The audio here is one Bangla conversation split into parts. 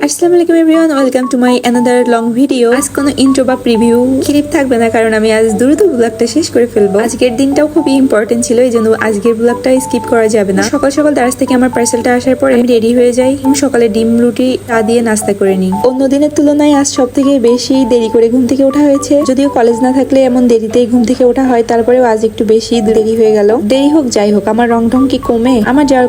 আসসালামু আলাইকুম everyone, welcome to my another long video. আজ কোনো ইন্ট্রো বা প্রিভিউ ক্লিপ থাকবে না, কারণ আমি আজ দ্রুত ব্লগটা শেষ করে ফেলবো। আজকের দিনটাও খুবই ইম্পর্টেন্ট ছিল, এই জন্য আজকের ব্লগটা স্কিপ করা যাবে না। সকাল সকাল দারাজ থেকে আমার পার্সেলটা আসার পর আমি রেডি হয়ে যাই এবং সকালে ডিম রুটি চা দিয়ে নাস্তা করে নিই। অন্য দিনের তুলনায় আজ সব থেকে বেশি দেরি করে ঘুম থেকে ওঠা হয়েছে। যদিও কলেজ না থাকলে এমন দেরিতেই ঘুম থেকে ওঠা হয়, তারপরেও আজ একটু বেশি দেরি হয়ে গেল। দেরি হোক যাই হোক, আমার রং ঢং কি কমে? আমার যাওয়ার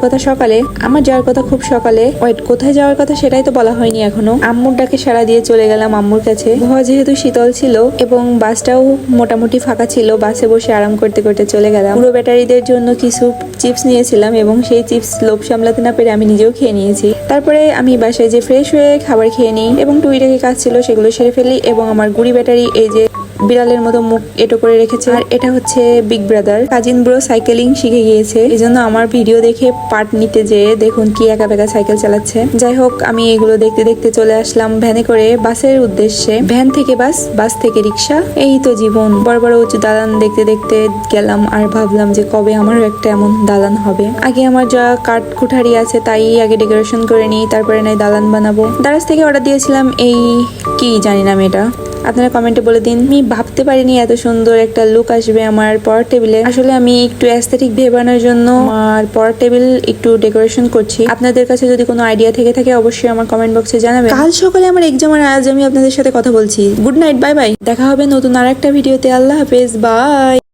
কথা খুব সকালে। ওয়েট, কোথায় যাওয়ার কথা সেটাই তো বলা হয়নি এখনো। আম্মুর ডাকে সাড়া দিয়ে চলে গেলাম আম্মুর কাছে। আবহাওয়া যেহেতু শীতল ছিল এবং বাসটাও মোটামুটি ফাঁকা ছিল, বাসে বসে আরাম করতে করতে চলে গেলাম। পুরো ব্যাটারিদের জন্য কিছু চিপস নিয়েছিলাম এবং সেই চিপস লোভ সামলাতে না পেরে আমি নিজেও খেয়ে নিয়েছি। তারপরে আমি বাসায় যে ফ্রেশ হয়ে খাবার খেয়ে নিই এবং টুইটাকে কাজ ছিল সেগুলো সেরে ফেলি এবং আমার গুড়ি ব্যাটারি এই যে বিড়ালের মতো মুখ এটো করে রেখেছে, আর এটা হচ্ছে big brother. Cousin bro cycling শিখে গিয়েছে, এই জন্য আমার ভিডিও দেখে পার্ট নিতে যেয়ে দেখুন কি একা বেকা সাইকেল চালাচ্ছে। যাই হোক, আমি এগুলো দেখতে দেখতে চলে আসলাম ভ্যানে করে বাসের উদ্দেশ্যে। ভ্যান থেকে বাস, বাস থেকে রিক্সা, এই তো জীবন। বড় বড় উঁচু দালান দেখতে দেখতে গেলাম আর ভাবলাম যে কবে আমারও একটা এমন দালান হবে। আগে আমার যা কাঠ কুঠারি আছে তাই আগে ডেকোরেশন করে নিই, তারপরে নাই দালান বানাবো। দারাজ থেকে অর্ডার দিয়েছিলাম এই কি জানি না মেয়েটা, আপনারা কমেন্টে বলে দিন। আমি ভাবতে পারিনি এত সুন্দর একটা লুক আসবে আমার পড়ার টেবিলে। আসলে আমি একটু অ্যাস্থেটিক ভেবানোর জন্য আমার পড়ার টেবিল একটু ডেকোরেশন করছি। আপনাদের কাছে যদি কোনো আইডিয়া থেকে থাকে অবশ্যই আমার কমেন্ট বক্সে জানাবেন। কাল সকালে আমার এক্সাম, আর আজ আমি আপনাদের সাথে কথা বলছি। Good night, bye bye. দেখা হবে নতুন আর একটা ভিডিওতে। আল্লাহ হাফেজ, বাই।